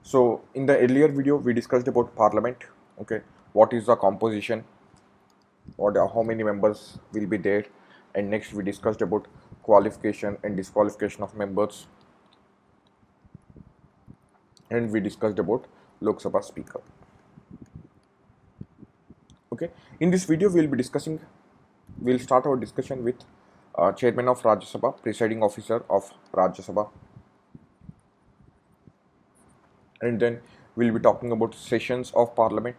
So in the earlier video we discussed about parliament. Okay, what is the composition, what how many members will be there, and next we discussed about qualification and disqualification of members, and we discussed about Lok Sabha speaker. Okay, in this video we'll start our discussion with chairman of Rajya Sabha, presiding officer of Rajya Sabha, and then we'll be talking about sessions of parliament.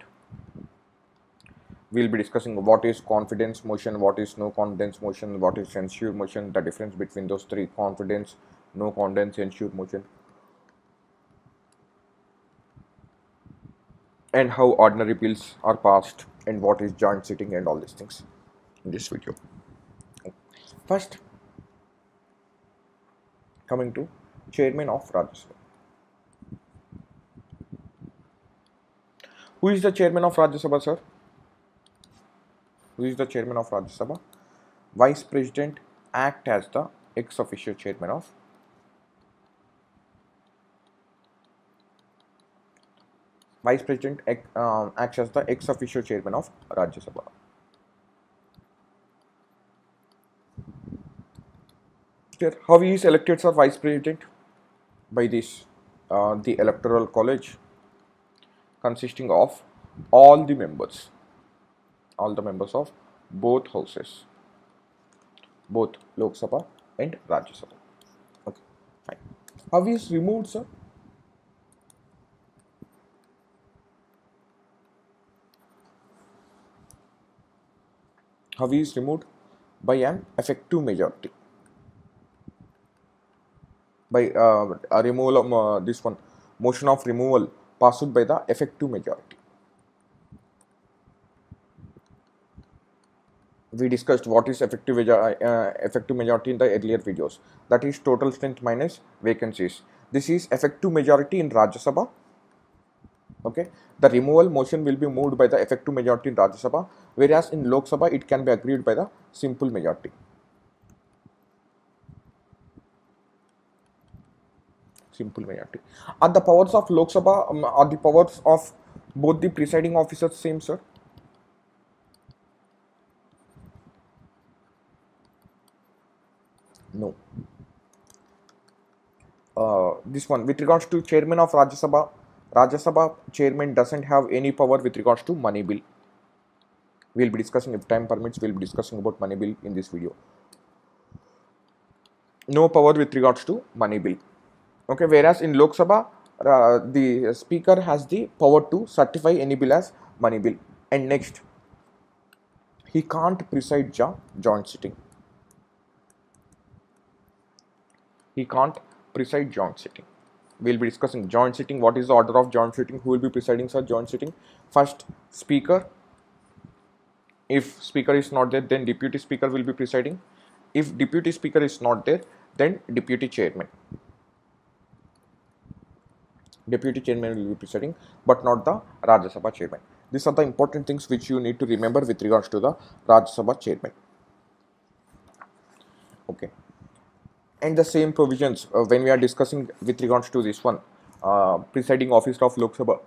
We'll be discussing what is confidence motion, what is no confidence motion, what is censure motion, the difference between those three: confidence, no confidence, censure motion, and how ordinary bills are passed, and what is joint sitting, and all these things in this video. First, coming to chairman of Rajya Sabha. Who is the chairman of Rajya Sabha, sir? Who is the chairman of Rajya Sabha? Vice President act as the ex officio chairman of Vice President acts as the ex officio chairman of Rajya Sabha. How he is elected, sir? Vice President by this the electoral college consisting of all the members of both houses, both Lok Sabha and Rajya Sabha. Okay, fine. How he is removed, sir? How he is removed? By an effective majority. By a removal of this one motion of removal passed by the effective majority. We discussed what is effective majority in the earlier videos. That is total strength minus vacancies. This is effective majority in Rajya Sabha. Okay, the removal motion will be moved by the effective majority in Rajya Sabha, whereas in Lok Sabha it can be agreed by the simple majority. Simple majority. Are the powers of Lok Sabha are the powers of both the presiding officers same, sir? No. This one with regards to chairman of Rajya Sabha chairman doesn't have any power with regards to money bill. We'll be discussing, if time permits, we'll be discussing about money bill in this video. No power with regards to money bill. Okay, whereas in Lok Sabha, the speaker has the power to certify any bill as money bill. And next, he can't preside joint sitting. He can't preside joint sitting. We'll be discussing joint sitting. What is the order of joint sitting? Who will be presiding, sir? Joint sitting. First, speaker. If speaker is not there, then deputy speaker will be presiding. If deputy speaker is not there, then deputy chairman. Deputy chairman will be presiding, but not the Rajya Sabha chairman. These are the important things which you need to remember with regards to the Rajya Sabha chairman. Okay. And the same provisions when we are discussing with regards to this one, presiding officer of Lok Sabha.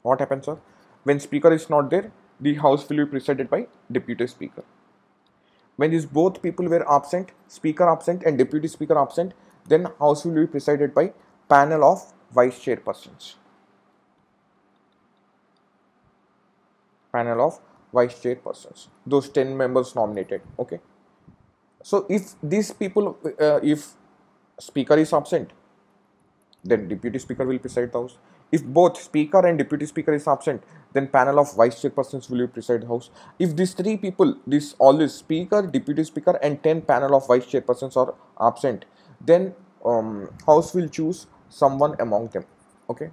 What happens, sir? When speaker is not there, the house will be presided by deputy speaker. When these both people were absent, speaker absent and deputy speaker absent, then house will be presided by panel of vice chairpersons. Panel of vice chairpersons. Those 10 members nominated. Okay. So if these people, if speaker is absent, then deputy speaker will preside the house. If both speaker and deputy speaker is absent, then panel of vice chairpersons will preside the house. If these three people, all this speaker, deputy speaker and 10 panel of vice chairpersons are absent, then house will choose someone among them. Okay.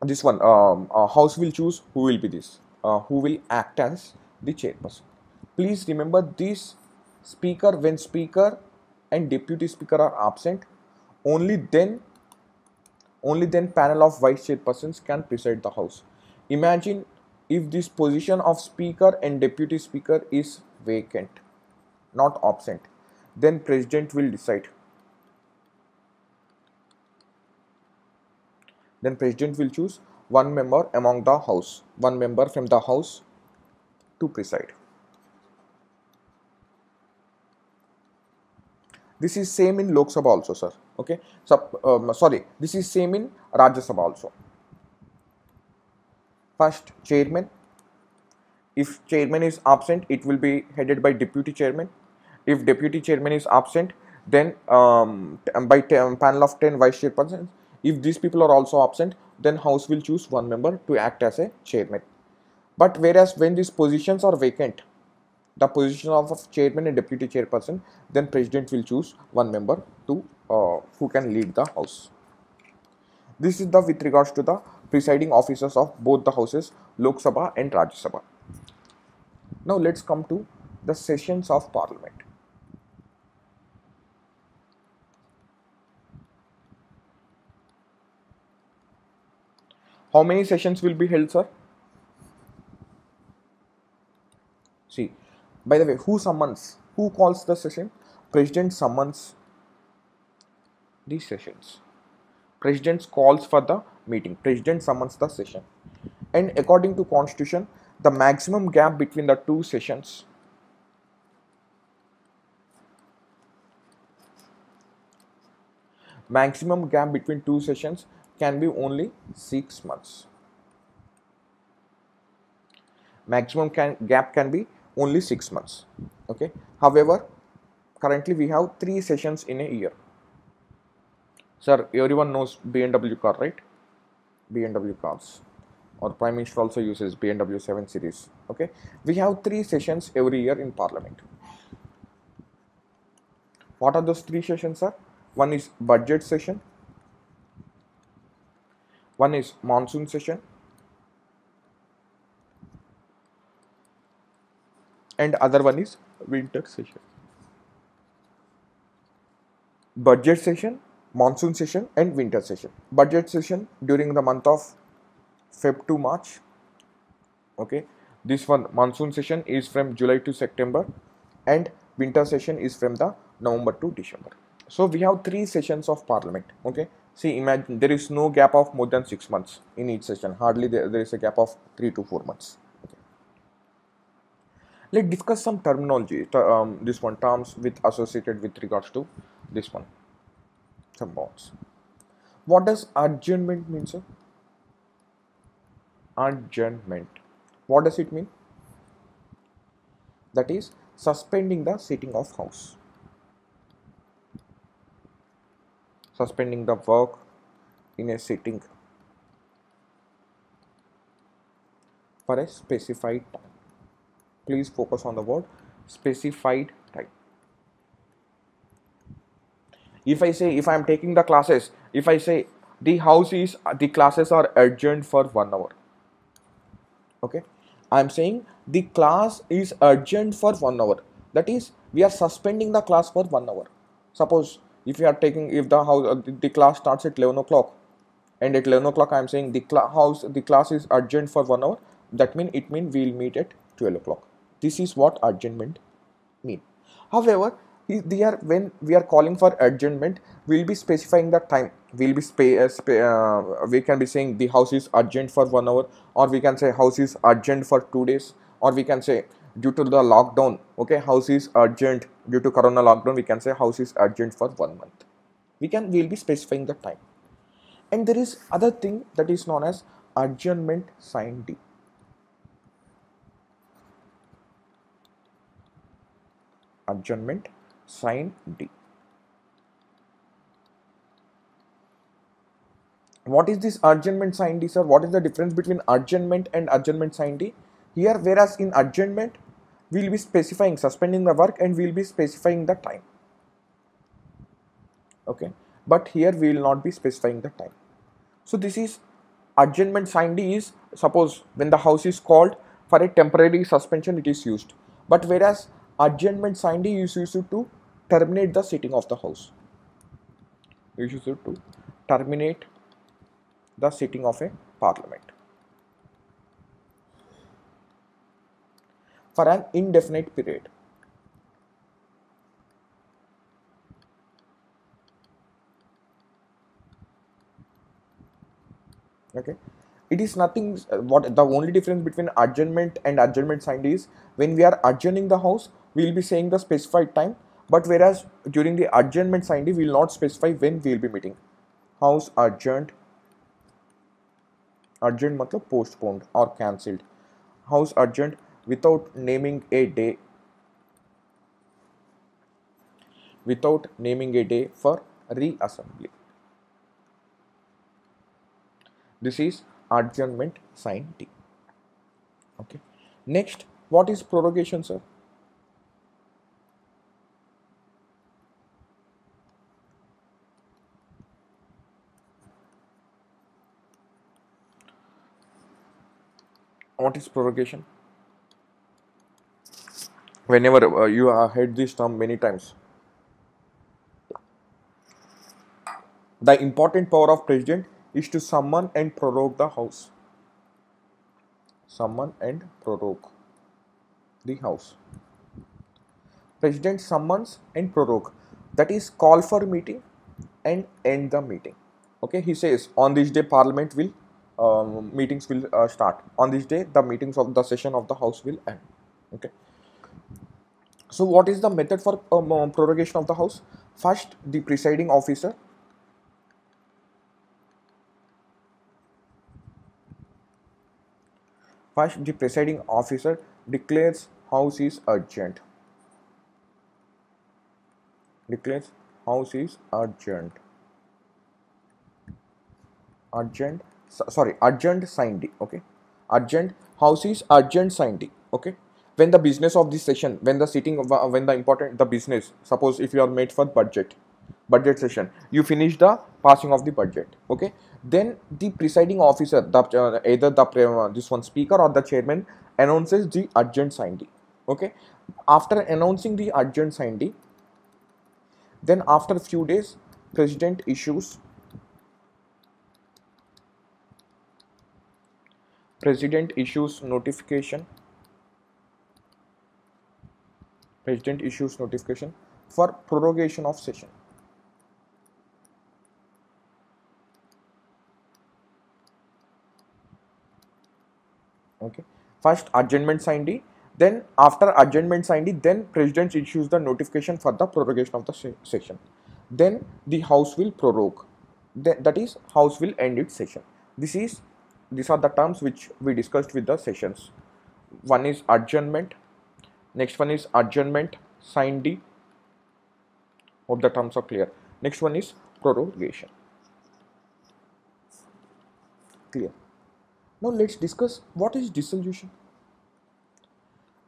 This one, house will choose who will be this, who will act as the chairperson. Please remember this: speaker, when speaker and deputy speaker are absent, only then panel of vice chairpersons can preside the house. Imagine if this position of speaker and deputy speaker is vacant, not absent, then president will decide. Then president will choose one member among the house, one member from the house to preside. This is same in Lok Sabha also, sir. Okay. So, sorry, this is same in Rajya Sabha also. First, chairman. If chairman is absent, it will be headed by deputy chairman. If deputy chairman is absent, then by panel of 10 vice chairpersons. If these people are also absent, then house will choose one member to act as a chairman. But whereas when these positions are vacant, the position of chairman and deputy chairperson, then president will choose one member to who can lead the house. This is the with regards to the presiding officers of both the houses, Lok Sabha and Rajya Sabha. Now let's come to the sessions of parliament. How many sessions will be held, sir? See, by the way, who summons? Who calls the session? President summons these sessions. President calls for the meeting. President summons the session. And according to constitution, the maximum gap between the two sessions can be only 6 months. Maximum gap can be only 6 months. Okay. However, currently we have 3 sessions in a year. Sir, everyone knows BMW car, right? BMW cars. Or Prime Minister also uses BMW 7 Series. Okay. We have 3 sessions every year in Parliament. What are those 3 sessions, sir? One is budget session. One is monsoon session. And other one is winter session. Budget session, monsoon session and winter session. Budget session during the month of Feb to March. Okay. This one, monsoon session, is from July to September, and winter session is from the November to December. So we have 3 sessions of parliament. Okay. See, imagine there is no gap of more than 6 months in each session. Hardly there is a gap of 3 to 4 months. Okay. Let's discuss some terminology. This one, terms associated with regards to this one. Some bonds. What does adjournment mean, sir? Adjournment. What does it mean? That is suspending the sitting of house. Suspending the work in a sitting for a specified time. Please focus on the word specified time. If I am taking the classes, if I say the classes are adjourned for 1 hour. Okay, I am saying the class is adjourned for 1 hour. That is, we are suspending the class for 1 hour. Suppose if the class starts at 11 o'clock, and at 11 o'clock I am saying the class is adjourned for 1 hour. That means we will meet at 12 o'clock. This is what adjournment mean. However, when we are calling for adjournment, we will be specifying the time. We can be saying the house is adjourned for 1 hour, or we can say house is adjourned for 2 days, or we can say due to the lockdown, okay, house is adjourned due to corona lockdown. We can say house is adjourned for 1 month. We will be specifying the time. And there is other thing that is known as adjournment sign D. Adjournment sign D. What is this adjournment sign D, sir? What is the difference between adjournment and adjournment sign D? Here, whereas in adjournment, we will be specifying suspending the work and we will be specifying the time. Okay, but here we will not be specifying the time. So this is adjournment sign D is, suppose when the house is called for a temporary suspension, it is used. But whereas adjournment sign D is used to terminate the sitting of the house. Used to terminate the sitting of a parliament. for an indefinite period. Okay, it is nothing. What the only difference between adjournment and adjournment signed is, when we are adjourning the house, we will be saying the specified time, but whereas during the adjournment signed, we will not specify when we will be meeting. House adjourned. Urgent matlab postponed or cancelled. House urgent without naming a day. Without naming a day for reassembly. This is adjournment sign D. Okay. Next, what is prorogation, sir? What is prorogation? Whenever you have heard this term many times, the important power of president is to summon and prorogue the house. Summon and prorogue the house. President summons and prorogue, that is call for meeting and end the meeting. Okay, he says on this day parliament will meetings will start. On this day the meetings of the session of the house will end. Okay, so what is the method for prorogation of the house? First, the presiding officer declares house is urgent. Declares house is urgent. Urgent signed. Okay, urgent house is urgent signed. Okay, when the business of this session, when the sitting of when the important the business, suppose if you are made for budget session, you finish the passing of the budget. Okay, then the presiding officer, either the this one speaker or the chairman, announces the urgent signed. Okay, after announcing the urgent signed, then after a few days president issues notification. President issues notification for prorogation of session. Okay, first adjournment signed, then after adjournment signed, then president issues the notification for the prorogation of the session. Then the house will prorogue. That is, house will end its session. These are the terms which we discussed with the sessions. One is adjournment. Next one is adjournment signed. Hope the terms are clear. Next one is prorogation. Clear. Now let's discuss what is dissolution.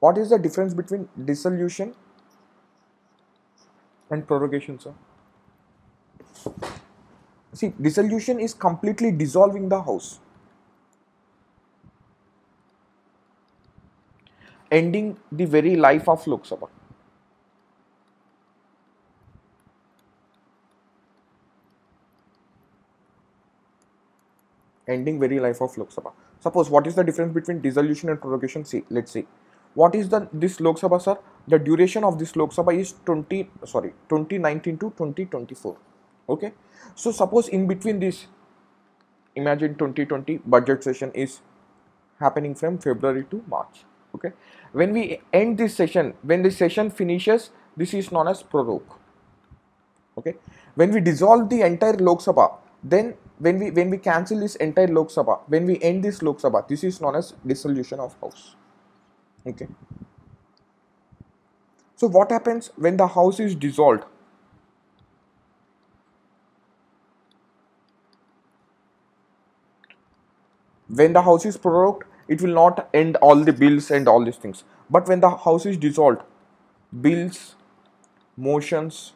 What is the difference between dissolution and prorogation, sir? See, dissolution is completely dissolving the house, ending the very life of Lok Sabha. Ending very life of Lok Sabha. Suppose, what is the difference between dissolution and prorogation? See, let's see. What is this Lok Sabha, sir? The duration of this Lok Sabha is 2019 to 2024. Okay. So suppose in between this, imagine 2020 budget session is happening from February to March. Okay. When we end this session, when the session finishes, this is known as prorogue. Okay. When we dissolve the entire Lok Sabha, then when we cancel this entire Lok Sabha, when we end this Lok Sabha, this is known as dissolution of house. Okay. So what happens when the house is dissolved? When the house is prorogued, it will not end all the bills and all these things. But when the house is dissolved, bills, motions,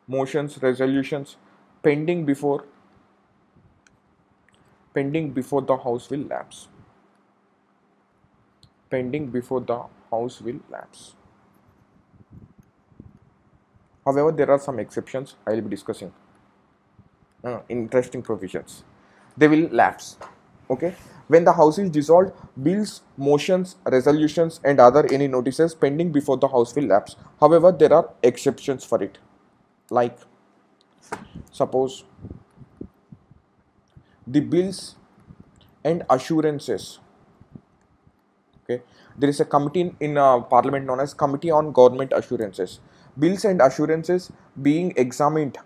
resolutions pending before the house will lapse. Pending before the house will lapse. However, there are some exceptions I will be discussing. Interesting provisions. They will lapse. Okay, when the house is dissolved, bills, motions, resolutions, and other any notices pending before the house will lapse. However, there are exceptions for it. Like, suppose the bills and assurances. Okay, there is a committee in Parliament known as Committee on Government Assurances. Bills and assurances being examined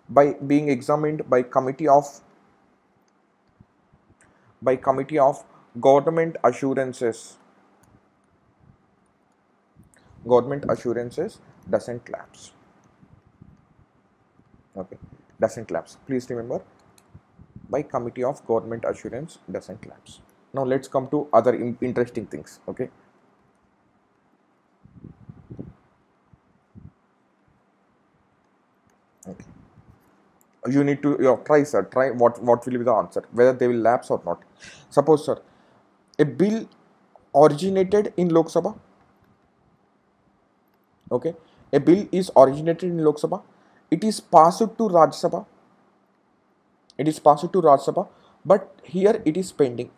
by committee of government assurances. Government assurances doesn't lapse. Okay, doesn't lapse. Please remember, by committee of government assurance doesn't lapse. Now let's come to other interesting things. Okay, you need to try, sir. Try what will be the answer, whether they will lapse or not. Suppose, sir, a bill originated in Lok Sabha. Okay, a bill is originated in Lok Sabha. It is passed to Rajya Sabha. It is passed to Rajya Sabha, but here it is pending.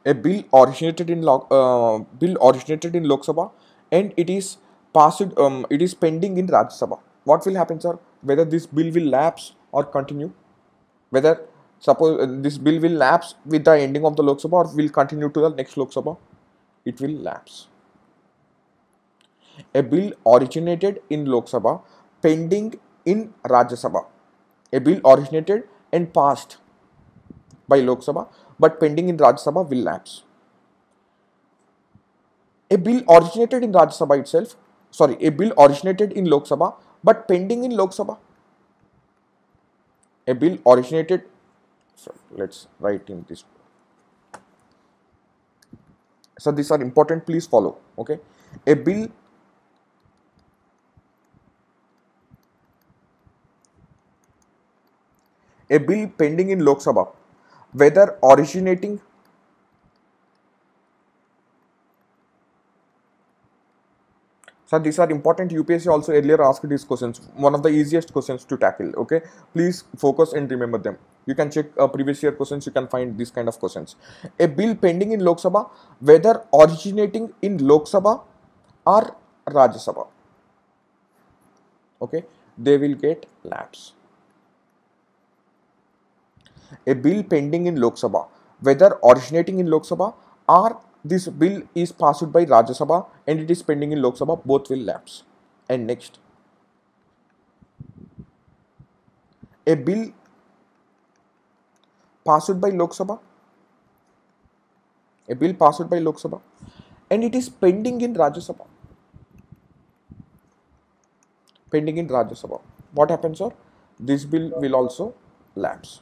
A bill originated in Lok Sabha, and it is passed. It is pending in Rajya Sabha. What will happen, sir? Whether this bill will lapse or continue? Whether suppose this bill will lapse with the ending of the Lok Sabha or will continue to the next Lok Sabha? It will lapse. A bill originated in Lok Sabha, pending in Rajya Sabha. A bill originated and passed by Lok Sabha, but pending in Rajya Sabha will lapse. A bill originated in Rajya Sabha itself, sorry, a bill originated in Lok Sabha, but pending in Lok Sabha. A bill originated, so let's write in this. So these are important, please follow. Okay, a bill pending in Lok Sabha, whether originating so these are important. UPSC also earlier asked these questions, one of the easiest questions to tackle. Okay, please focus and remember them. You can check previous year questions, you can find these kind of questions. A bill pending in Lok Sabha, whether originating in Lok Sabha or Rajya Sabha, okay, they will get lapse. A bill pending in Lok Sabha, whether originating in Lok Sabha or this bill is passed by Rajya Sabha and it is pending in Lok Sabha, both will lapse. And next, a bill passed by Lok Sabha, and it is pending in Rajya Sabha. Pending in Rajya Sabha. What happens, sir? This bill will also lapse.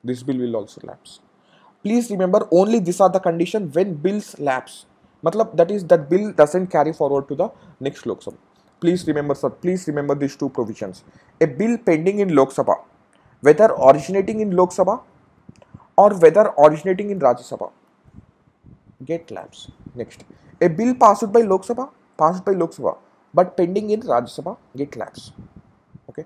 This bill will also lapse. Please remember, only these are the conditions when bills lapse. Matlab, that is, that bill doesn't carry forward to the next Lok Sabha. Please remember, sir, please remember these two provisions. A bill pending in Lok Sabha, whether originating in Lok Sabha or whether originating in Rajya Sabha, get lapse. Next, a bill passed by Lok Sabha, but pending in Rajya Sabha, get lapse. Okay,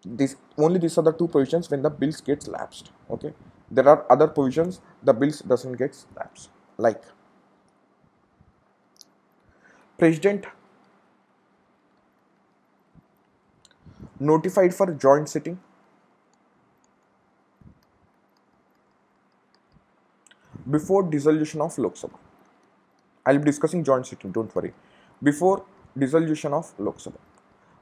these are the two provisions when the bills gets lapsed. Okay, there are other provisions the bills doesn't get lapsed, like President notified for joint sitting before dissolution of Lok Sabha. I'll be discussing joint sitting, don't worry. Before dissolution of Lok Sabha,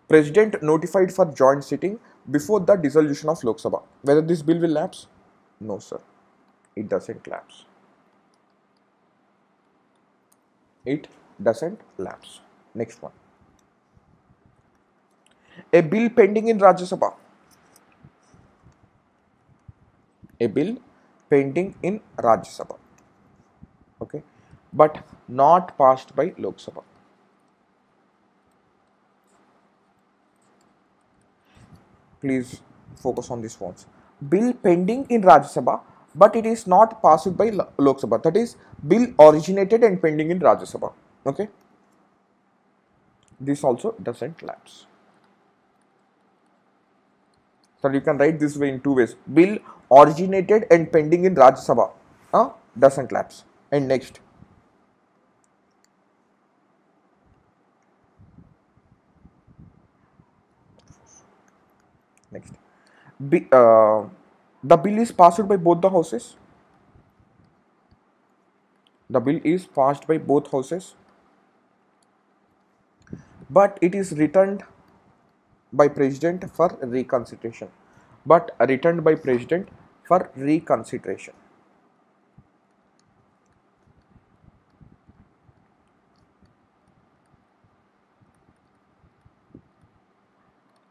President notified for joint sitting before the dissolution of Lok Sabha. Whether this bill will lapse? No, sir. It doesn't lapse. It doesn't lapse. Next one. A bill pending in Rajya Sabha. A bill pending in Rajya Sabha. Okay. But not passed by Lok Sabha. Please focus on these ones. Bill pending in Rajya Sabha, but it is not passed by Lok Sabha. That is, bill originated and pending in Rajya Sabha. Okay. This also doesn't lapse. So you can write this way in two ways. Bill originated and pending in Rajya Sabha, doesn't lapse. And next, next, the bill is passed by both the houses. The bill is passed by both houses, but it is returned by president for reconsideration. But returned by president for reconsideration.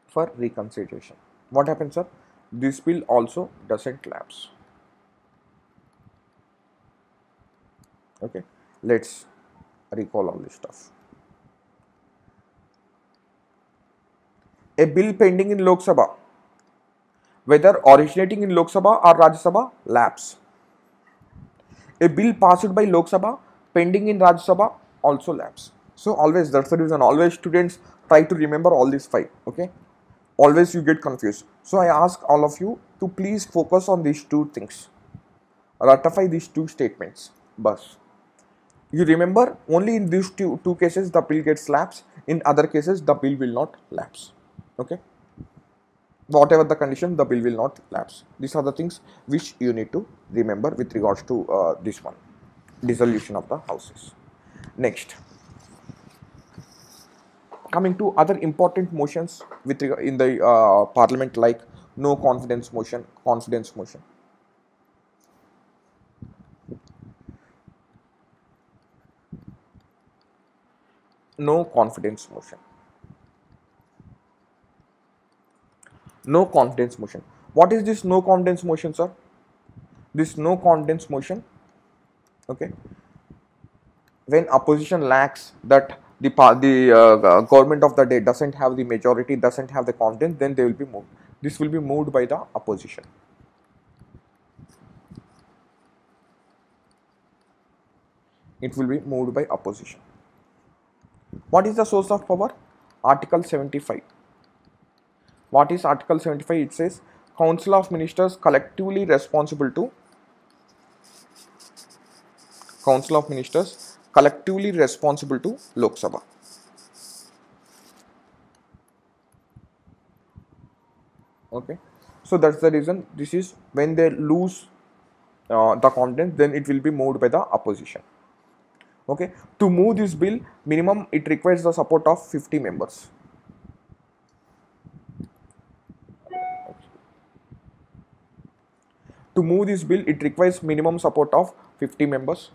For reconsideration. What happens, sir? This bill also doesn't lapse. Okay, let's recall all this stuff. A bill pending in Lok Sabha, whether originating in Lok Sabha or Rajya Sabha, lapse. A bill passed by Lok Sabha pending in Rajya Sabha also lapse. So always, that's the reason always students try to remember all these five. Okay, always you get confused. So I ask all of you to please focus on these two things. Ratify these two statements. Bus. You remember only in these two cases the bill gets lapse. In other cases the bill will not lapse. Okay. Whatever the condition, the bill will not lapse. These are the things which you need to remember with regards to this one, dissolution of the houses. Next, coming to other important motions with in the parliament, like no confidence motion, confidence motion. No confidence motion. No confidence motion. What is this no confidence motion, sir? This no confidence motion, okay, when opposition lacks that the government of the day doesn't have the majority, doesn't have the confidence, then they will be moved. This will be moved by the opposition. It will be moved by opposition. What is the source of power? Article 75. What is Article 75? It says Council of Ministers collectively responsible to Council of Ministers collectively responsible to Lok Sabha. Okay, so that's the reason. This is when they lose the confidence, then it will be moved by the opposition. Okay, to move this bill, minimum it requires the support of 50 members. To move this bill, it requires minimum support of 50 members.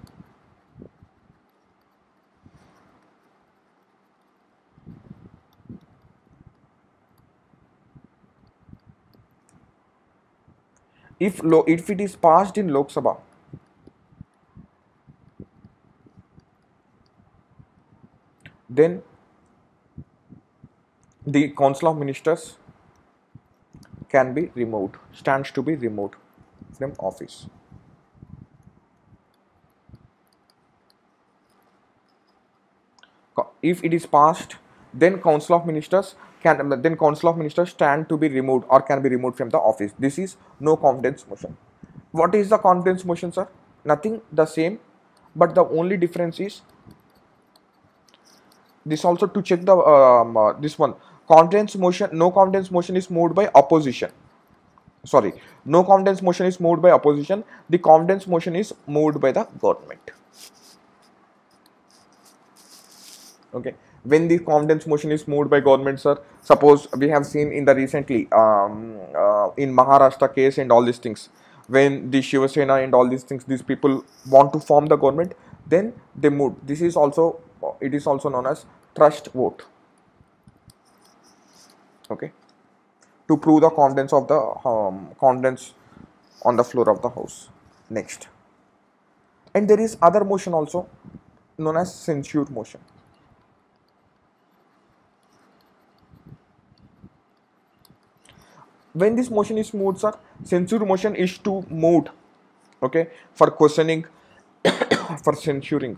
If it is passed in Lok Sabha, then the Council of Ministers can be removed, stands to be removed from office. If it is passed, then Council of Ministers stand to be removed or can be removed from the office. This is no confidence motion. What is the confidence motion, sir? Nothing, the same, but the only difference is this. Also to check the this one, confidence motion, no confidence motion is moved by opposition. Sorry, no confidence motion is moved by opposition. The confidence motion is moved by the government. Okay, when the confidence motion is moved by government, sir, suppose we have seen in the recently in Maharashtra case and all these things, when the Shiva Sena and all these things, these people want to form the government, then they move. This is also, it is also known as trust vote. Okay, to prove the confidence of the confidence on the floor of the house. Next, and there is other motion also known as censure motion. When this motion is moved, sir, censure motion is to move, okay, for questioning, for censuring.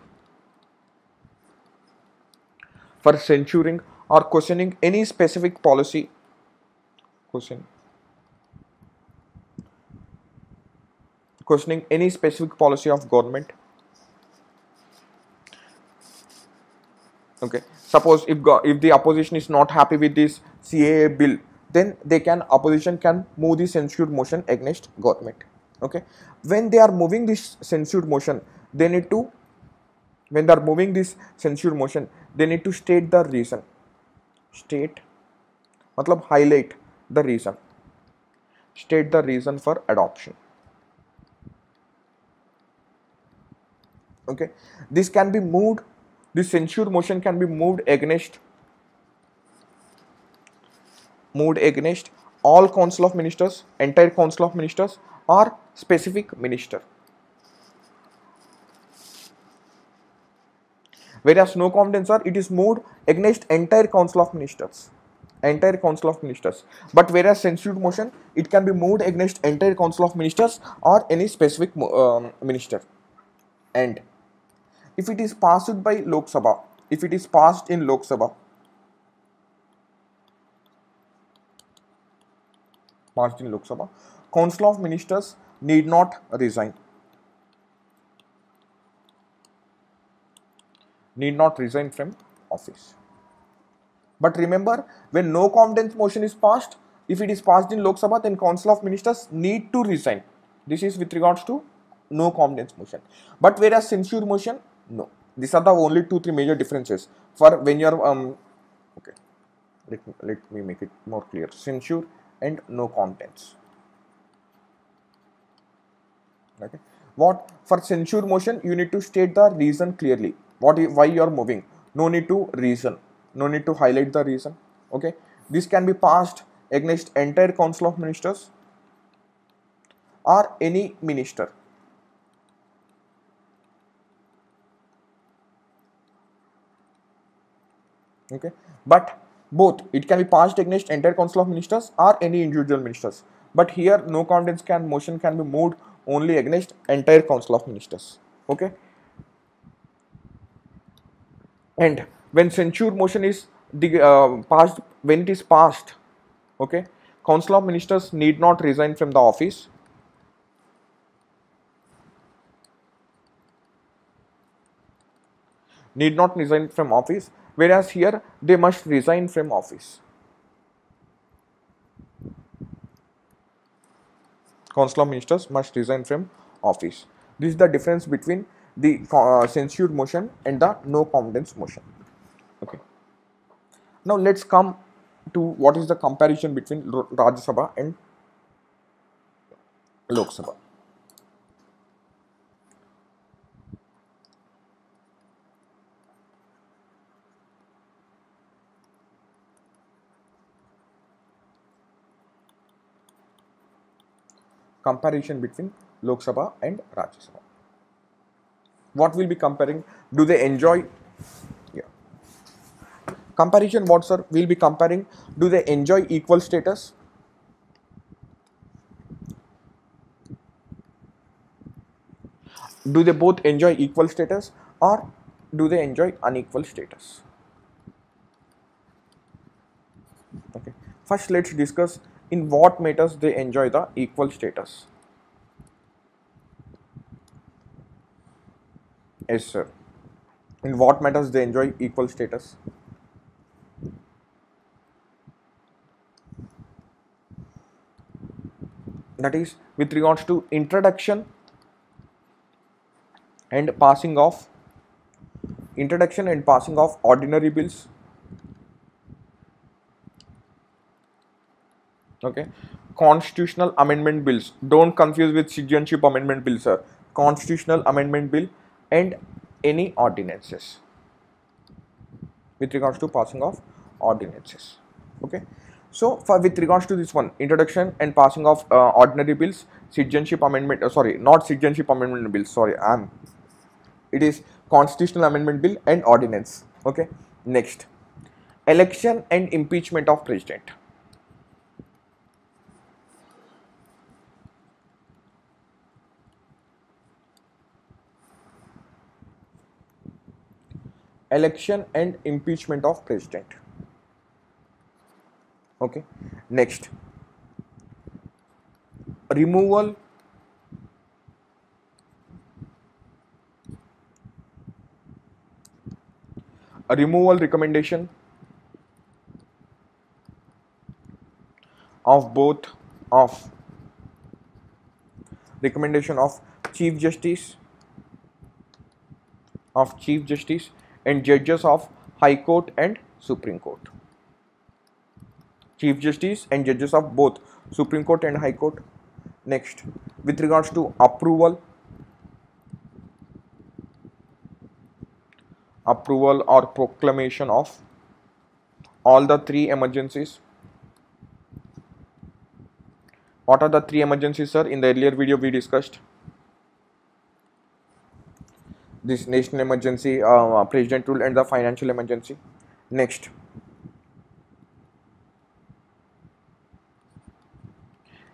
for censuring or questioning any specific policy, question, questioning any specific policy of government. Okay, suppose if the opposition is not happy with this CAA bill, then opposition can move the censured motion against government. Okay, when they are moving this censured motion, they need to when they are moving this censured motion, they need to state the reason. State, matlab highlight the reason. State the reason for adoption. Okay, this can be moved. This censure motion can be moved against all council of ministers, entire council of ministers, or specific minister. Whereas no confidence answer, it is moved against entire council of ministers. Entire council of ministers. But whereas censured motion, it can be moved against entire council of ministers or any specific minister. And if it is passed by Lok Sabha, if it is passed in Lok Sabha, council of ministers need not resign. Need not resign from office. But remember, when no confidence motion is passed, if it is passed in Lok Sabha, then council of ministers need to resign. This is with regards to no confidence motion. But whereas censure motion, no. These are the only 2-3 major differences for when you are okay. Let me make it more clear. Censure and no confidence. Okay. What for censure motion, you need to state the reason clearly. Why you are moving. No need to reason. No need to highlight the reason. Okay. This can be passed against entire council of ministers or any minister. Okay, but both it can be passed against entire council of ministers or any individual ministers. But here no confidence motion can be moved only against entire council of ministers. Okay, and when censure motion is passed, when it is passed, okay, council of ministers need not resign from the office. Need not resign from office, whereas here they must resign from office. Council of ministers must resign from office. This is the difference between the censured motion and the no confidence motion. Okay. Now let's come to what is the comparison between Rajya Sabha and Lok Sabha. Comparison between Lok Sabha and Rajya Sabha. What will be comparing? Do they enjoy? Yeah. Comparison. What, sir? We'll be comparing. Do they enjoy equal status? Do they both enjoy equal status, or do they enjoy unequal status? Okay. First, let's discuss in what matters they enjoy the equal status. Yes, sir. In what matters they enjoy equal status? That is with regards to introduction and passing of ordinary bills. Okay, constitutional amendment bills. Don't confuse with citizenship amendment bill, sir. Constitutional amendment bill and any ordinances with regards to passing of ordinances. Okay, so for with regards to this one, introduction and passing of ordinary bills, citizenship amendment. Sorry, not citizenship amendment bills. Sorry, it is constitutional amendment bill and ordinance. Okay, next, election and impeachment of president. election and impeachment of president. Okay, next, removal recommendation of both of recommendation of chief justice and judges of high court and supreme court. Chief justice and judges of both supreme court and high court. Next, with regards to approval or proclamation of all the three emergencies. What are the three emergencies, sir? In the earlier video we discussed this national emergency, president rule, and the financial emergency. Next,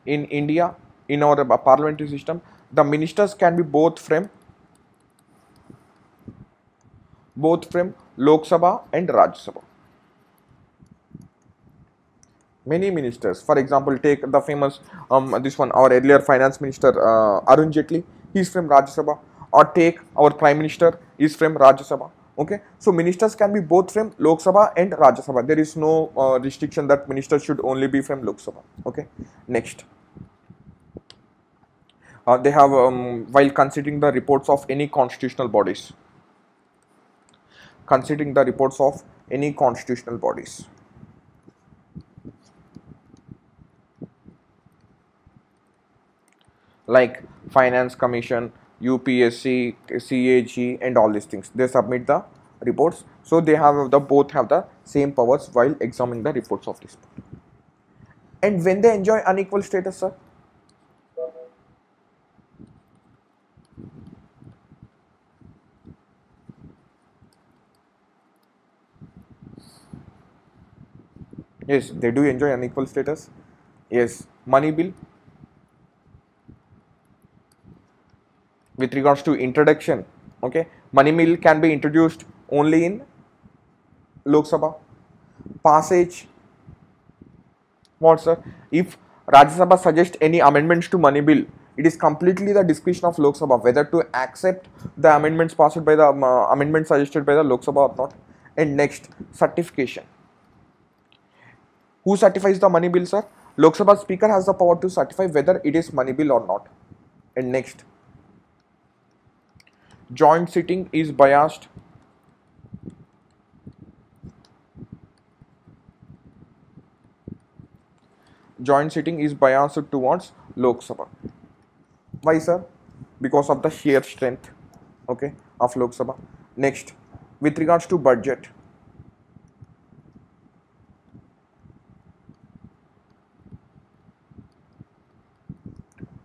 in India, in our parliamentary system, the ministers can be both from Lok Sabha and Rajya Sabha. Many ministers, for example, take the famous this one, our earlier finance minister Arun Jaitley, he is from Rajya Sabha, or take our prime minister is from Rajya Sabha. Okay, so ministers can be both from Lok Sabha and Rajya Sabha. There is no restriction that ministers should only be from Lok Sabha. Okay, next, they have while considering the reports of any constitutional bodies. Considering the reports of any constitutional bodies, like Finance Commission, UPSC, CAG, and all these things, they submit the reports. So they have both have the same powers while examining the reports of this. And when they enjoy unequal status, sir? Yes, they do enjoy unequal status. Yes, money bill. With regards to introduction, okay, money bill can be introduced only in Lok Sabha. Passage, what, sir? If Rajya Sabha suggests any amendments to money bill, it is completely the discretion of Lok Sabha whether to accept the amendments passed by the amendments suggested by the Lok Sabha or not. And next, certification. Who certifies the money bill, sir? Lok Sabha Speaker has the power to certify whether it is money bill or not. And next, joint sitting is biased. Joint sitting is biased towards Lok Sabha. Why, sir? Because of the sheer strength, okay, of Lok Sabha. Next, with regards to budget.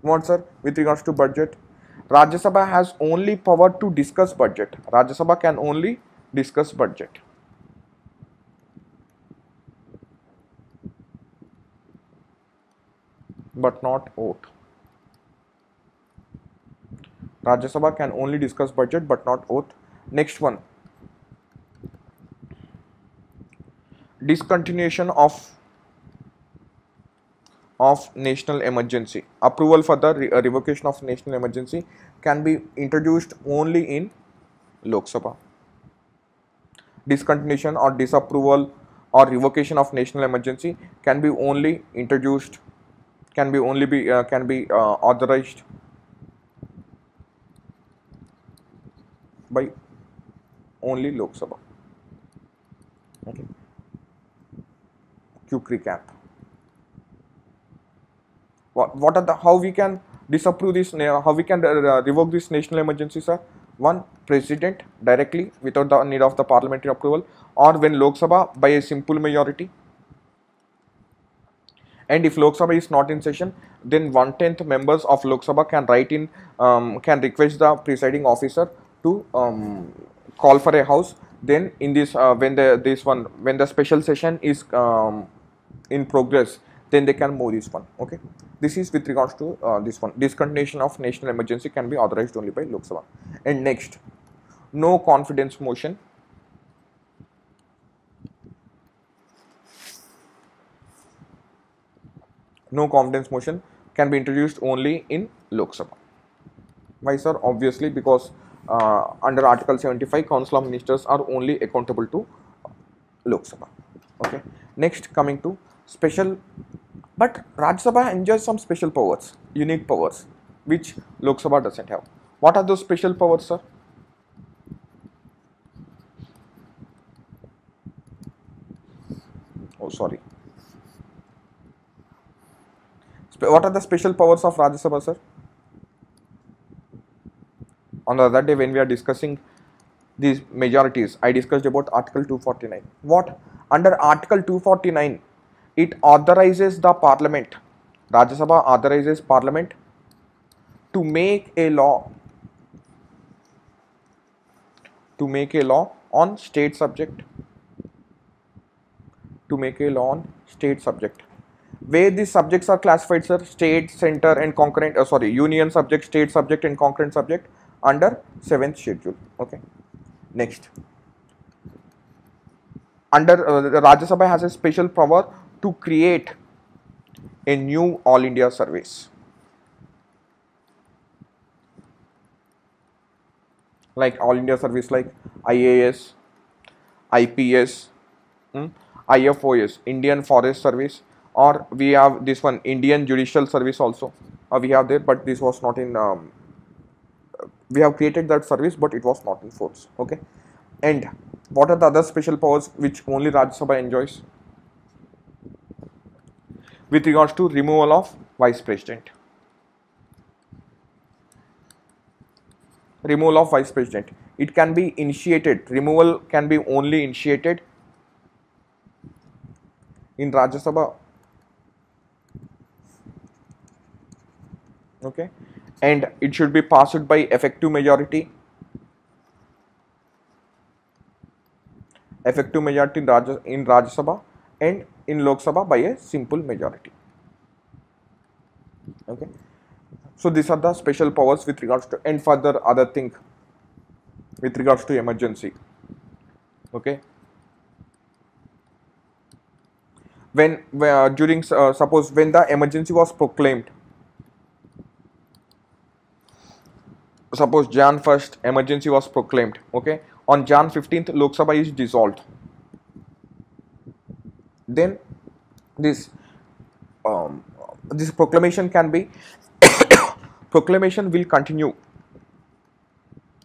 What, sir? With regards to budget, Rajya Sabha has only power to discuss budget. Rajya Sabha can only discuss budget. But not vote. Rajya Sabha can only discuss budget but not oath. Next one, discontinuation of national emergency. Approval for the revocation of national emergency can be introduced only in Lok Sabha. Discontinuation or disapproval or revocation of national emergency can be only introduced, can be authorized by only Lok Sabha. Okay. Quick recap. What are the, how we can disapprove this, how we can revoke this national emergency, sir? One, president directly without the need of the parliamentary approval, or when Lok Sabha by a simple majority. And if Lok Sabha is not in session, then 1/10 members of Lok Sabha can write in, can request the presiding officer to call for a house. Then in this, when the special session is in progress, then they can move this one. Okay, this is with regards to this one. Discontinuation of national emergency can be authorized only by Lok Sabha. And next, no confidence motion No confidence motion can be introduced only in Lok Sabha. Why, sir? Obviously, because under Article 75, Council of Ministers are only accountable to Lok Sabha. Okay. Next, coming to special, but Rajya Sabha enjoys some special powers, unique powers, which Lok Sabha doesn't have. What are those special powers, sir? Oh, sorry. What are the special powers of Rajya Sabha, sir? On the other day, when we are discussing these majorities, I discussed about Article 249. What? Under Article 249, it authorizes the Parliament. Rajya Sabha authorizes Parliament to make a law. To make a law on state subject. To make a law on state subject. Where these subjects are classified, sir? State, center, and concurrent. Union subject, state subject, and concurrent subject under 7th schedule. Okay. Next. Under the Rajya Sabha has a special power to create a new All India service. Like All India service like IAS, IPS, IFOS, Indian Forest Service, or we have this one, Indian Judicial Service also. We have there, but this was not in, we have created that service, but it was not in force. Okay. And what are the other special powers which only Rajya Sabha enjoys? With regards to removal of Vice President. Removal of Vice President. It can be initiated. Removal can be only initiated in Rajya Sabha. Okay. And it should be passed by effective majority. Effective majority in Rajya Sabha, and in Lok Sabha by a simple majority. Okay. So these are the special powers with regards to, and further other thing with regards to emergency. Okay. When during suppose when the emergency was proclaimed, suppose Jan 1st emergency was proclaimed. Okay. On Jan 15th Lok Sabha is dissolved. Then this this proclamation can be proclamation will continue.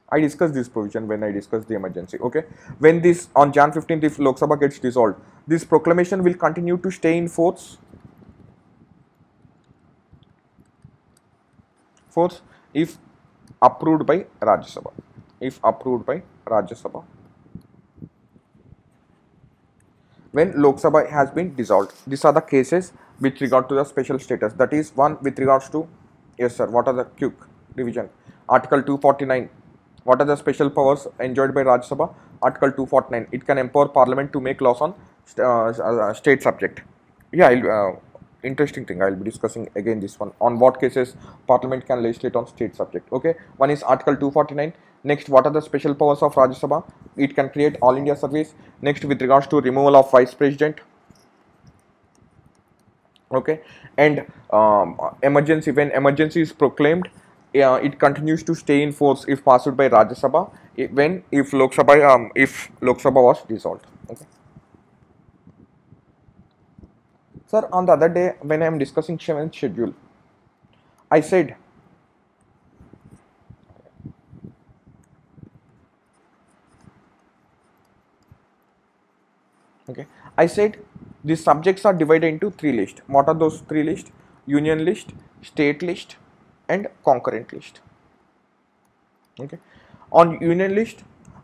I discussed this provision when I discussed the emergency. Okay. When this on Jan 15th, if Lok Sabha gets dissolved, this proclamation will continue to stay in force. Force if approved by Rajya Sabha. If approved by Rajya Sabha. When Lok Sabha has been dissolved. These are the cases with regard to the special status. That is one with regards to, yes sir, what are the quick revision? Article 249. What are the special powers enjoyed by Rajya Sabha? Article 249. It can empower Parliament to make laws on state subject. Yeah, interesting thing. I'll be discussing again this one. On what cases Parliament can legislate on state subject. Okay. One is Article 249. Next, what are the special powers of Rajya Sabha? It can create All India service. Next, with regards to removal of Vice President. Okay. And emergency, when emergency is proclaimed, it continues to stay in force if passed by Rajya Sabha. If Lok Sabha was dissolved. Okay. Sir, on the other day when I am discussing 7th schedule, I said these subjects are divided into 3 lists. What are those 3 lists? Union list, state list, and concurrent list. Okay. On union list,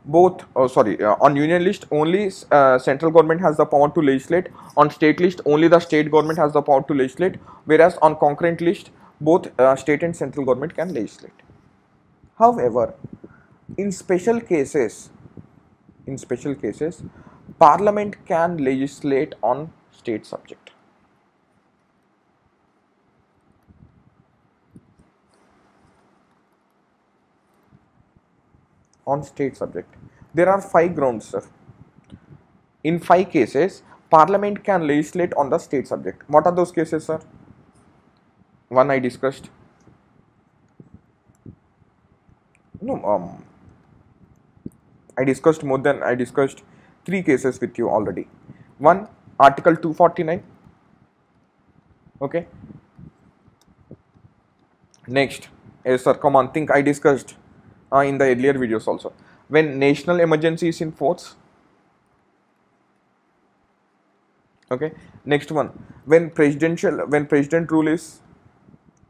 on union list only central government has the power to legislate. On state list only the state government has the power to legislate, whereas on concurrent list both state and central government can legislate. However, in special cases Parliament can legislate on state subject. On state subject. There are 5 grounds, sir. In 5 cases, Parliament can legislate on the state subject. What are those cases, sir? one I discussed. No, I discussed three cases with you already. One, Article 249. Okay. Next, a circumant thing I discussed in the earlier videos also. When national emergency is in force. Okay. Next one, when president rule is,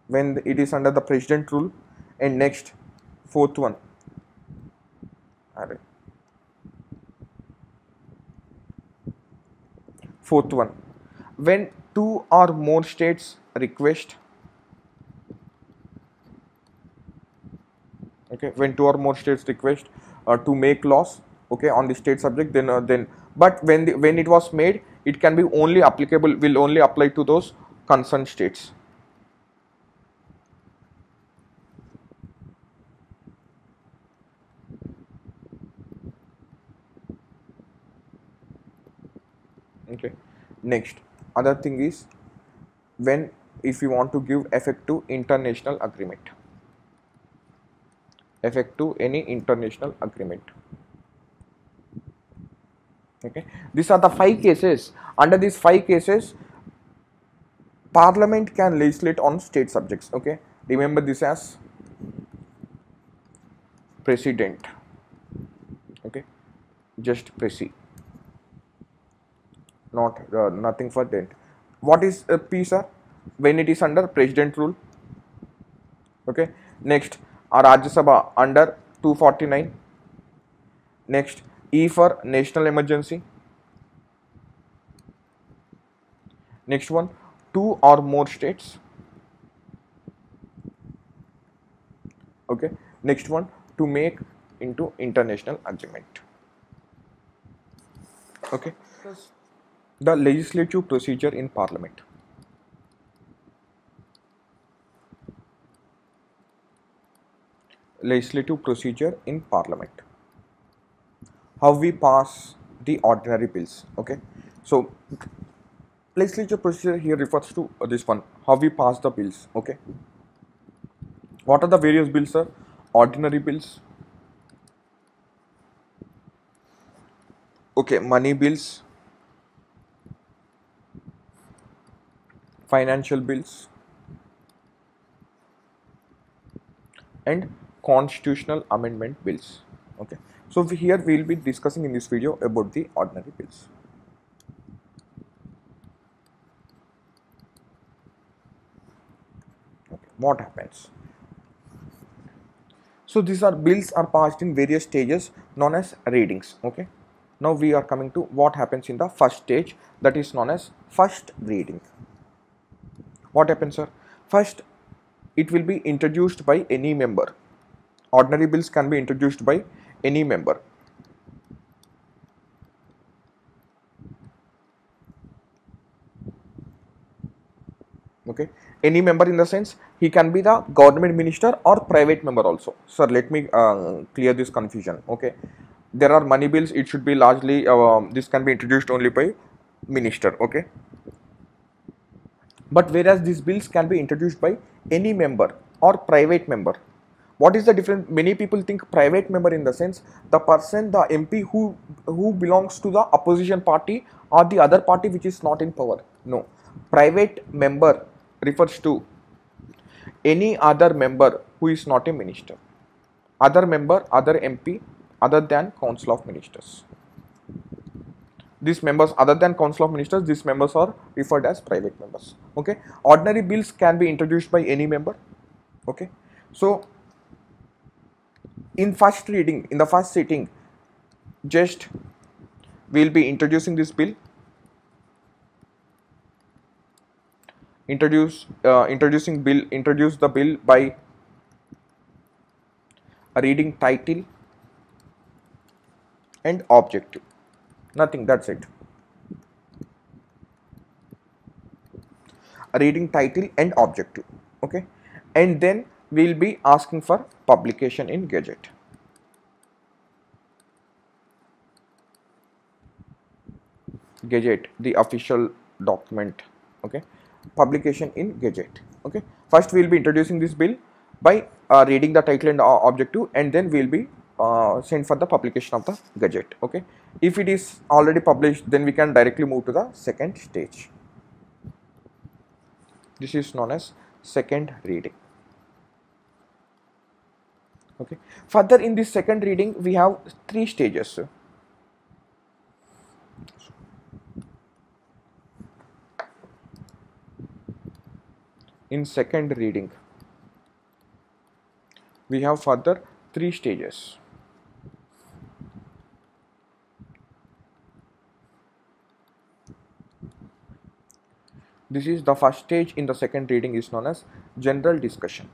when it is under the president rule. And next, fourth one. Fourth one, when two or more states request. Okay, when two or more states request to make laws, okay, on the state subject, then but when it was made, it can be only applicable, will only apply to those concerned states. Okay. Next, other thing is, when if you want to give effect to international agreement, effect to any international agreement. Okay, these are the 5 cases. Under these 5 cases, Parliament can legislate on state subjects. Okay, remember this as president. Okay, just presi, not nothing for dent. What is a P, sir? When it is under president rule. Okay, next, Rajya Sabha under 249. Next, E for national emergency. Next one, two or more states. Okay, next one, to make into international agreement. Okay, the legislative procedure in Parliament. Legislative procedure in Parliament. How we pass the ordinary bills. Okay, so legislative procedure here refers to this one, how we pass the bills. Okay, what are the various bills, sir? Ordinary bills. Okay, money bills, financial bills, and constitutional amendment bills. Okay, so here we will be discussing in this video about the ordinary bills. Okay, what happens? So these are bills are passed in various stages known as readings. Okay, now we are coming to what happens in the first stage, that is known as first reading. What happens, sir? First, it will be introduced by any member. Ordinary bills can be introduced by any member. Okay, any member in the sense he can be the government minister or private member also. Sir, let me clear this confusion. Okay, there are money bills, it should be largely this can be introduced only by minister. Okay, but whereas these bills can be introduced by any member or private member. What is the difference? Many people think private member in the sense the person, the MP who belongs to the opposition party or the other party which is not in power. No, private member refers to any other member who is not a minister, other member, other MP, other than Council of Ministers. These members other than Council of Ministers, these members are referred as private members. Okay, ordinary bills can be introduced by any member. Okay, so in first reading, in the first sitting, just we will be introducing this bill. Introduce the bill by reading title and objective. Nothing, that's it. Reading title and objective. Okay, and then we will be asking for publication in Gazette. Gazette, the official document. Okay, publication in Gazette. Okay, first we will be introducing this bill by reading the title and objective, and then we will be sent for the publication of the Gazette. Okay, if it is already published, then we can directly move to the second stage. This is known as second reading. Okay, further in this second reading we have 3 stages. In second reading we have further 3 stages. This is the first stage in the second reading is known as general discussion.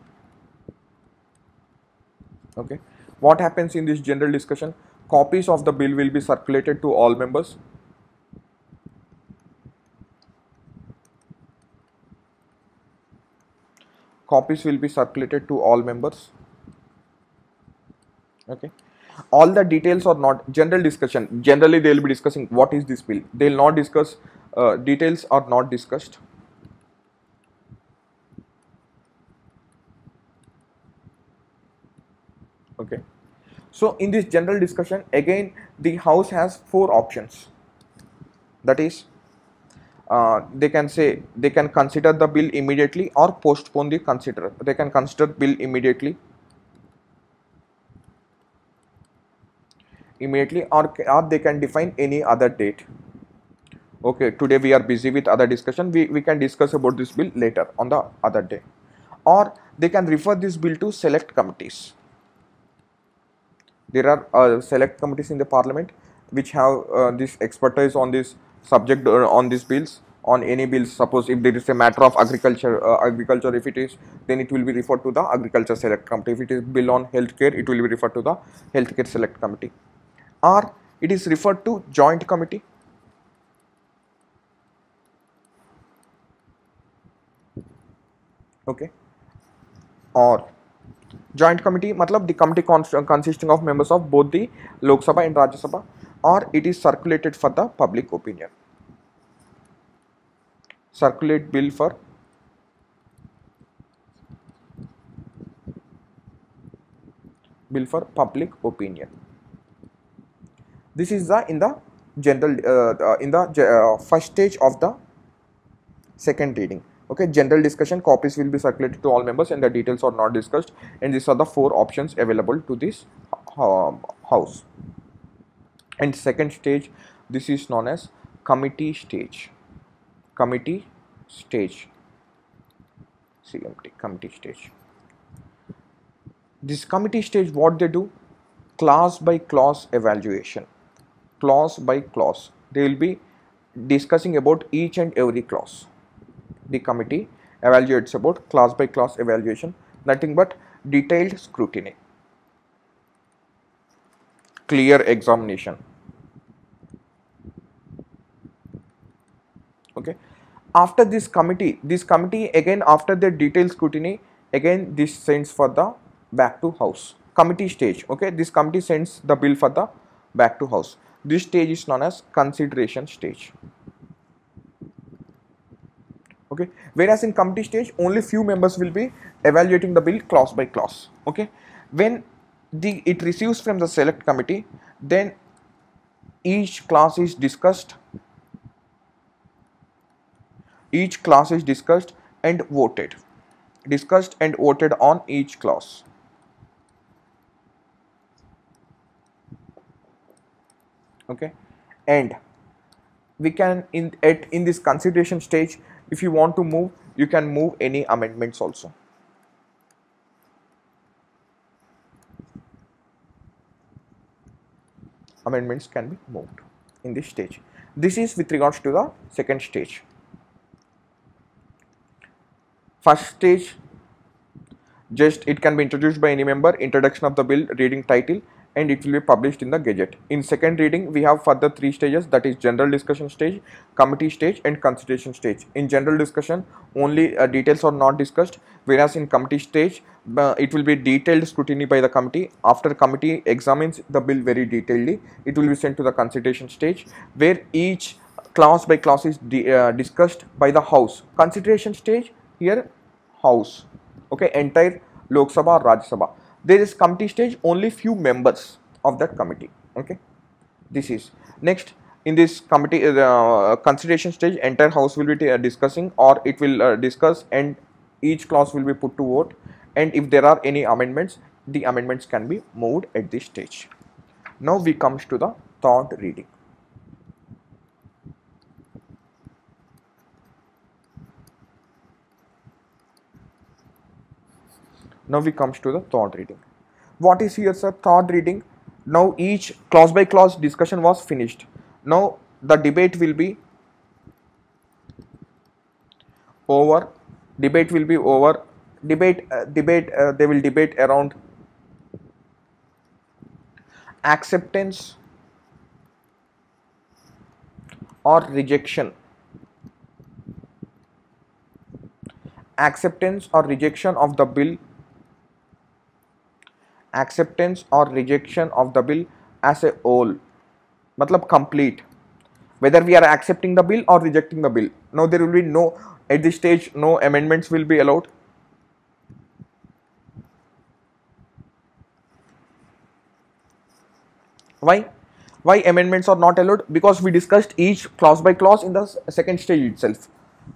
Okay, what happens in this general discussion? Copies of the bill will be circulated to all members. Copies will be circulated to all members. Okay, all the details are not general discussion. Generally they will be discussing what is this bill. They will not discuss details are not discussed. Okay, so in this general discussion again the house has 4 options. That is, they can say they can consider the bill immediately or postpone the consider. They can consider bill immediately or they can define any other date. Okay, today we are busy with other discussion, we can discuss about this bill later on the other day. Or they can refer this bill to select committees. There are select committees in the parliament which have this expertise on this subject on these bills, on any bills. Suppose if there is a matter of agriculture, if it is, then it will be referred to the agriculture select committee. If it is bill on healthcare, it will be referred to the healthcare select committee, or it is referred to joint committee. Okay, or joint committee matlab the committee consisting of members of both the Lok Sabha and Rajya Sabha, or it is circulated for the public opinion. Circulate bill for public opinion. This is the in the general first stage of the second reading. Okay, general discussion, copies will be circulated to all members and the details are not discussed, and these are the 4 options available to this house. And second stage, this is known as committee stage. Committee stage, CMT, committee stage. This committee stage, what they do? Clause by clause evaluation. Clause by clause, they will be discussing about each and every clause. The committee evaluates about clause by clause evaluation, nothing but detailed scrutiny, clear examination. Okay, after this committee again, after the detailed scrutiny, again this sends for the back to house. Committee stage. Okay, this committee sends the bill for the back to house. This stage is known as consideration stage. Okay, whereas in committee stage only few members will be evaluating the bill clause by clause. Okay, when it receives from the select committee, then each clause is discussed. Each clause is discussed and voted. Discussed and voted on each clause. Okay, and we can in this consideration stage, if you want to move, you can move any amendments also. Amendments can be moved in this stage. This is with regards to the second stage. First stage, just it can be introduced by any member, introduction of the bill, reading title, and it will be published in the Gazette. In second reading, we have further 3 stages, that is general discussion stage, committee stage, and consideration stage. In general discussion, only details are not discussed, whereas in committee stage, it will be detailed scrutiny by the committee. After committee examines the bill very detailedly, it will be sent to the consideration stage, where each clause by clause is discussed by the House. Consideration stage, here house, okay, entire Lok Sabha or Rajya Sabha. There is committee stage, only few members of that committee, okay. This is next. In this committee consideration stage, entire house will be discussing, or it will discuss, and each clause will be put to vote, and if there are any amendments, the amendments can be moved at this stage. Now we comes to the third reading. Now we comes to the third reading. What is here, sir? Third reading. Now each clause by clause discussion was finished. Now the debate will be over. Debate will be over. They will debate around acceptance or rejection. Acceptance or rejection of the bill. Acceptance or rejection of the bill as a whole. Matlab complete. Whether we are accepting the bill or rejecting the bill. Now there will be no, at this stage, no amendments will be allowed. Why? Why amendments are not allowed? Because we discussed each clause by clause in the second stage itself.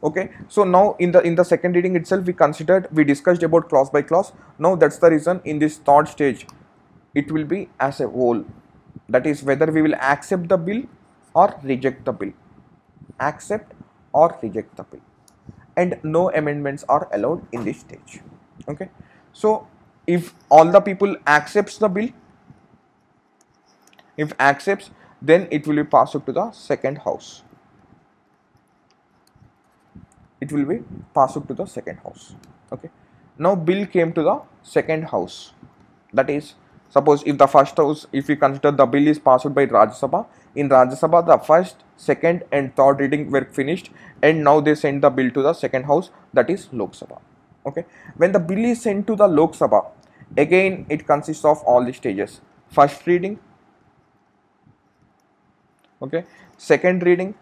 Okay, so now in the second reading itself, we discussed about clause by clause. Now that's the reason in this third stage it will be as a whole. That is whether we will accept the bill or reject the bill. Accept or reject the bill, and no amendments are allowed in this stage. Okay, so if all the people accepts the bill, if accepts, then it will be passed to the second house. It will be passed to the second house. Okay, now bill came to the second house. That is, suppose if the first house, if we consider the bill is passed by Rajya Sabha, in Rajya Sabha the first, second and third reading were finished, and now they send the bill to the second house, that is Lok Sabha. Okay, when the bill is sent to the Lok Sabha, again it consists of all the stages. First reading, okay, second reading,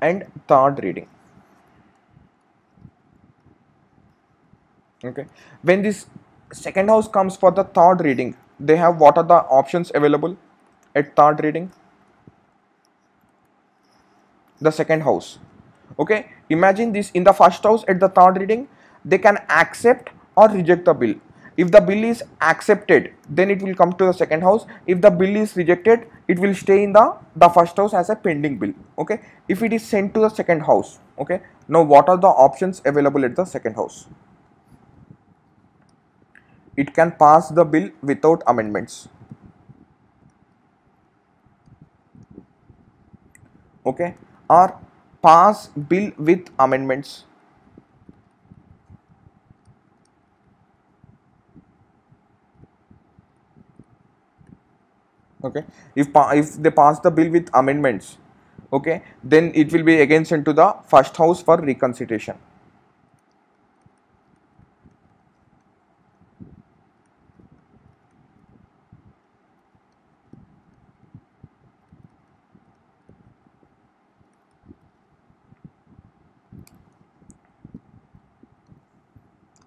and third reading. Okay, when this second house comes for the third reading, they have, what are the options available at third reading? The second house. Okay, imagine this, in the first house at the third reading, they can accept or reject the bill. If the bill is accepted, then it will come to the second house. If the bill is rejected, it will stay in the first house as a pending bill. Okay, if it is sent to the second house, okay, now what are the options available at the second house? It can pass the bill without amendments. Okay, or pass bill with amendments. Okay, if they pass the bill with amendments, okay, then it will be again sent to the first house for reconsideration.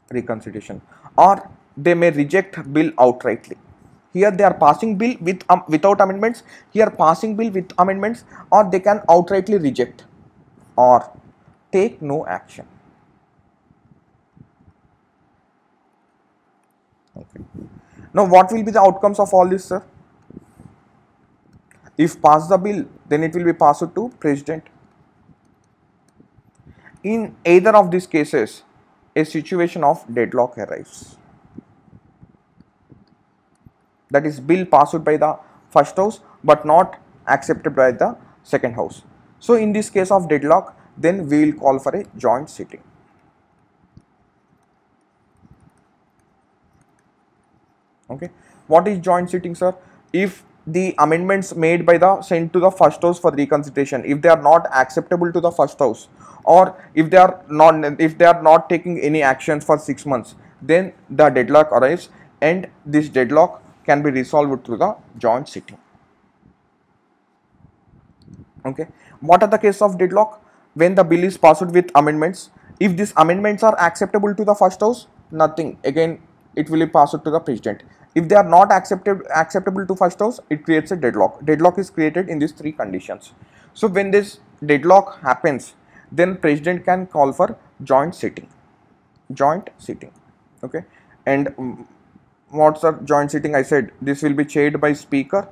Reconsideration, or they may reject bill outrightly. Here they are passing bill with without amendments, here passing bill with amendments, or they can outrightly reject or take no action. Okay, now what will be the outcomes of all this, sir? If pass the bill, then it will be passed to president. In either of these cases, a situation of deadlock arrives. That is, bill passed by the first house but not accepted by the second house. So in this case of deadlock, then we will call for a joint sitting. Okay, what is joint sitting, sir? If the amendments made by the sent to the first house for reconsideration, if they are not acceptable to the first house, or if they are not taking any actions for 6 months, then the deadlock arrives, and this deadlock can be resolved through the joint sitting. Okay, what are the case of deadlock? when the bill is passed with amendments, if these amendments are acceptable to the first house, nothing, again it will be passed to the president. If they are not acceptable to first house, it creates a deadlock. Deadlock is created in these three conditions. So when this deadlock happens, then president can call for joint sitting. Joint sitting. Okay. And what's a joint sitting? I said this will be chaired by speaker.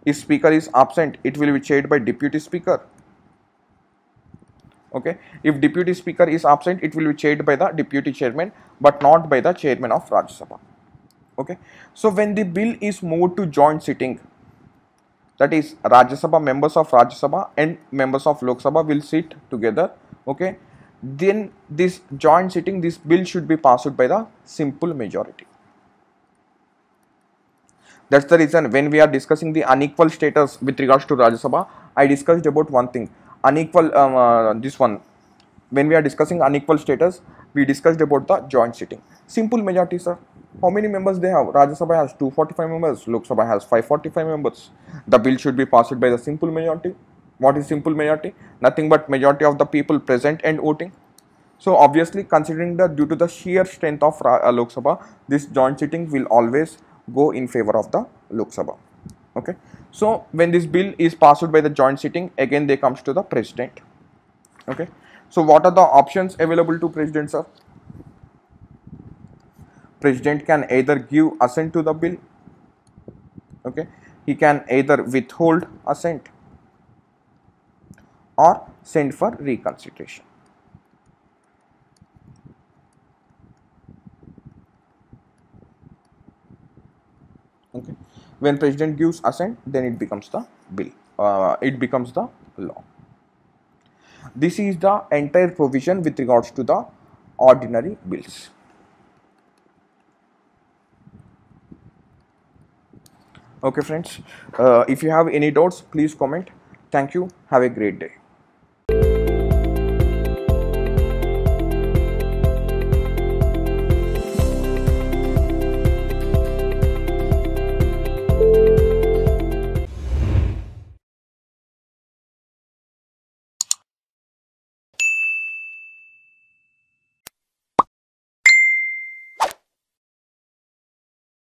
If speaker is absent, it will be chaired by deputy speaker. Okay. If deputy speaker is absent, it will be chaired by the deputy chairman, but not by the chairman of Rajya Sabha. Okay. So when the bill is moved to joint sitting, that is Rajya Sabha, members of Rajya Sabha and members of Lok Sabha will sit together. Okay. Then this joint sitting, this bill should be passed by the simple majority. That's the reason when we are discussing the unequal status with regards to Rajya Sabha, I discussed about one thing, unequal, this one, when we are discussing unequal status, we discussed about the joint sitting. Simple majority, sir. How many members they have? Rajya Sabha has 245 members, Lok Sabha has 545 members. The bill should be passed by the simple majority. What is simple majority? Nothing but majority of the people present and voting. So obviously, considering that due to the sheer strength of Lok Sabha, this joint sitting will always go in favor of the Lok Sabha. Okay. So when this bill is passed by the joint sitting, again they comes to the president. Okay. So what are the options available to president, sir? President can either give assent to the bill. Okay. He can either withhold assent or send for reconsideration. Okay. When president gives assent, then it becomes the bill. It becomes the law. This is the entire provision with regards to the ordinary bills. Okay, friends. If you have any doubts, please comment. Thank you. Have a great day.